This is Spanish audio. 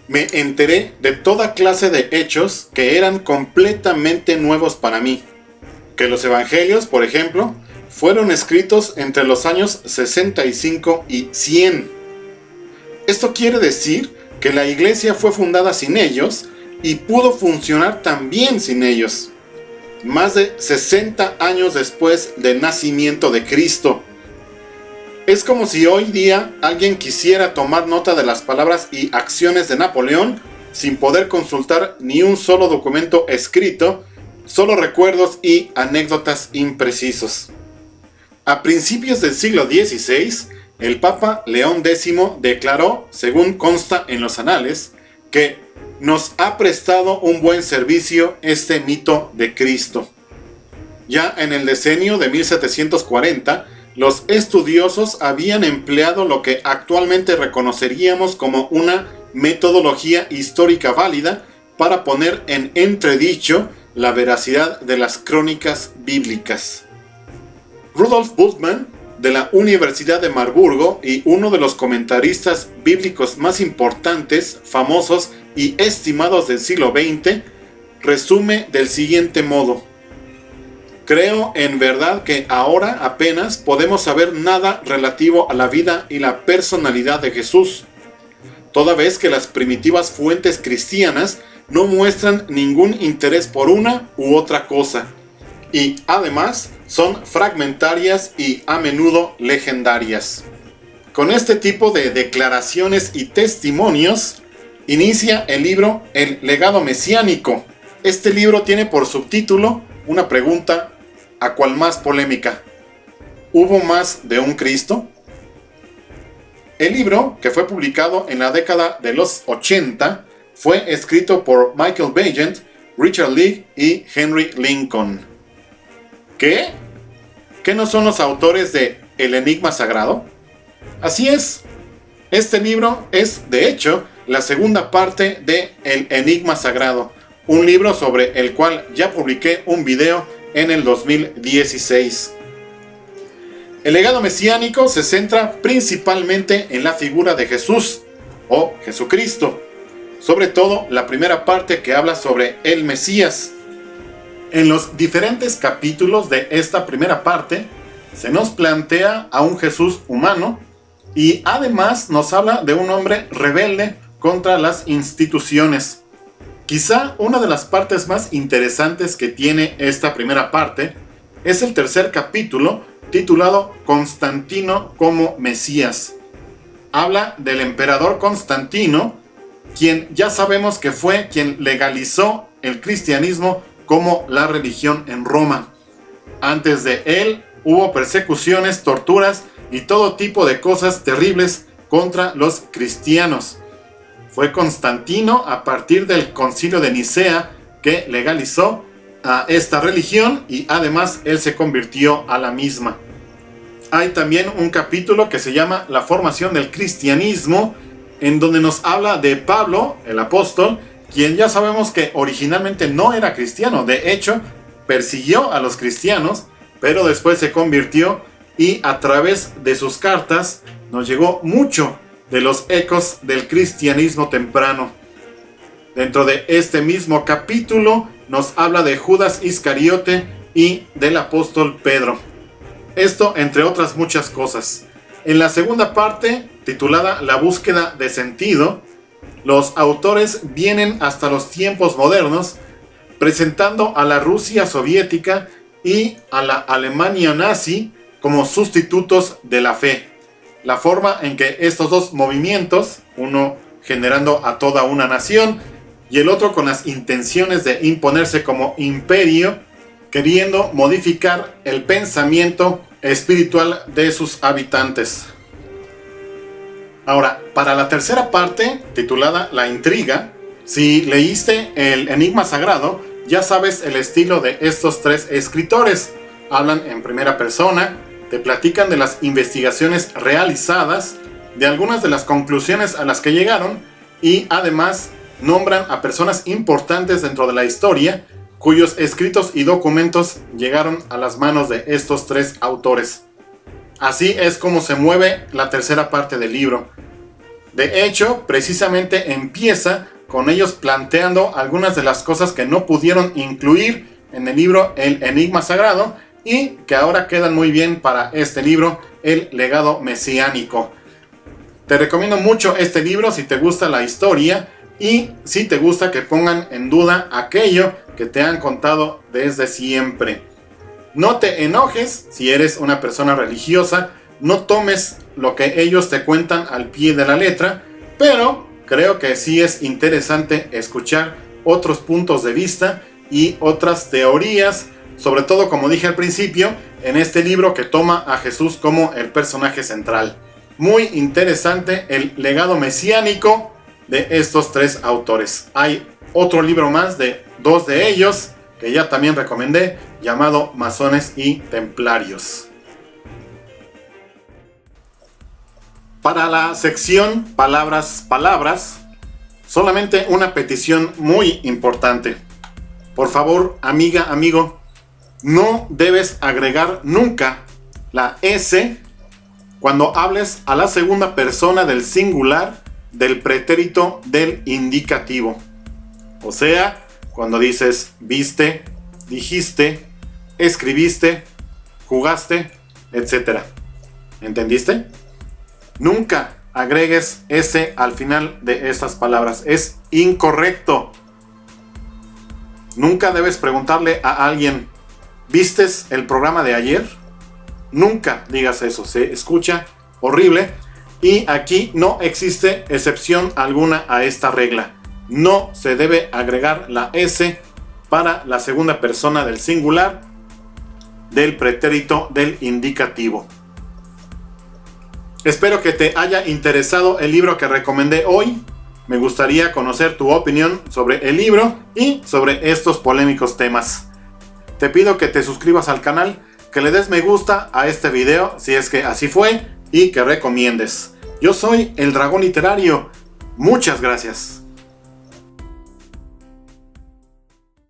me enteré de toda clase de hechos que eran completamente nuevos para mí. Que los evangelios, por ejemplo, fueron escritos entre los años 65 y 100. Esto quiere decir que la iglesia fue fundada sin ellos y pudo funcionar también sin ellos. Más de 60 años después del nacimiento de Cristo. Es como si hoy día alguien quisiera tomar nota de las palabras y acciones de Napoleón sin poder consultar ni un solo documento escrito, solo recuerdos y anécdotas imprecisos. A principios del siglo XVI, el Papa León X declaró, según consta en los anales, que nos ha prestado un buen servicio este mito de Cristo. Ya en el decenio de 1740, los estudiosos habían empleado lo que actualmente reconoceríamos como una metodología histórica válida para poner en entredicho la veracidad de las crónicas bíblicas. Rudolf Bultmann, de la Universidad de Marburgo y uno de los comentaristas bíblicos más importantes, famosos y estimados del siglo XX, resume del siguiente modo: creo en verdad que ahora apenas podemos saber nada relativo a la vida y la personalidad de Jesús, toda vez que las primitivas fuentes cristianas no muestran ningún interés por una u otra cosa, y además son fragmentarias y a menudo legendarias. Con este tipo de declaraciones y testimonios, inicia el libro El legado mesiánico. Este libro tiene por subtítulo una pregunta a cual más polémica: ¿hubo más de un Cristo? El libro, que fue publicado en la década de los 80, fue escrito por Michael Bagent, Richard Leigh y Henry Lincoln. ¿Qué? ¿Qué no son los autores de El Enigma Sagrado? Así es. Este libro es, de hecho, la segunda parte de El Enigma Sagrado, un libro sobre el cual ya publiqué un video en el 2016. El legado mesiánico se centra principalmente en la figura de Jesús, o Jesucristo, sobre todo la primera parte que habla sobre el Mesías. En los diferentes capítulos de esta primera parte, se nos plantea a un Jesús humano y además nos habla de un hombre rebelde contra las instituciones. Quizá una de las partes más interesantes que tiene esta primera parte es el tercer capítulo, titulado Constantino como Mesías. Habla del emperador Constantino, quien ya sabemos que fue quien legalizó el cristianismo como la religión en Roma. Antes de él hubo persecuciones, torturas y todo tipo de cosas terribles contra los cristianos. Fue Constantino, a partir del Concilio de Nicea, que legalizó a esta religión y además él se convirtió a la misma. Hay también un capítulo que se llama La formación del cristianismo, en donde nos habla de Pablo, el apóstol, quien ya sabemos que originalmente no era cristiano. De hecho, persiguió a los cristianos, pero después se convirtió y a través de sus cartas nos llegó mucho de los ecos del cristianismo temprano. Dentro de este mismo capítulo nos habla de Judas Iscariote y del apóstol Pedro. Esto entre otras muchas cosas. En la segunda parte, titulada La búsqueda de sentido, los autores vienen hasta los tiempos modernos, presentando a la Rusia soviética y a la Alemania nazi como sustitutos de la fe. La forma en que estos dos movimientos, uno generando a toda una nación y el otro con las intenciones de imponerse como imperio, queriendo modificar el pensamiento espiritual de sus habitantes. Ahora, para la tercera parte, titulada La intriga, si leíste El Enigma Sagrado, ya sabes el estilo de estos tres escritores. Hablan en primera persona, te platican de las investigaciones realizadas, de algunas de las conclusiones a las que llegaron y además nombran a personas importantes dentro de la historia cuyos escritos y documentos llegaron a las manos de estos tres autores. Así es como se mueve la tercera parte del libro. De hecho, precisamente empieza con ellos planteando algunas de las cosas que no pudieron incluir en el libro El Enigma Sagrado y que ahora quedan muy bien para este libro, El Legado Mesiánico. Te recomiendo mucho este libro si te gusta la historia y si te gusta que pongan en duda aquello que te han contado desde siempre. No te enojes si eres una persona religiosa, no tomes lo que ellos te cuentan al pie de la letra, pero creo que sí es interesante escuchar otros puntos de vista y otras teorías, sobre todo, como dije al principio, en este libro que toma a Jesús como el personaje central. Muy interesante el legado mesiánico de estos tres autores. Hay otro libro más de dos de ellos que ya también recomendé, llamado Masones y Templarios. Para la sección Palabras, solamente una petición muy importante. Por favor, amiga, amigo, no debes agregar nunca la S cuando hables a la segunda persona del singular del pretérito del indicativo. O sea, cuando dices viste, dijiste, escribiste, jugaste, etc. ¿Entendiste? Nunca agregues S al final de estas palabras. Es incorrecto. Nunca debes preguntarle a alguien, ¿vistes el programa de ayer? Nunca digas eso. Se escucha horrible. Y aquí no existe excepción alguna a esta regla. No se debe agregar la S para la segunda persona del singular del pretérito del indicativo. Espero que te haya interesado el libro que recomendé hoy. Me gustaría conocer tu opinión sobre el libro y sobre estos polémicos temas. Te pido que te suscribas al canal, que le des me gusta a este video si es que así fue y que recomiendes. Yo soy el Dragón Literario. Muchas gracias.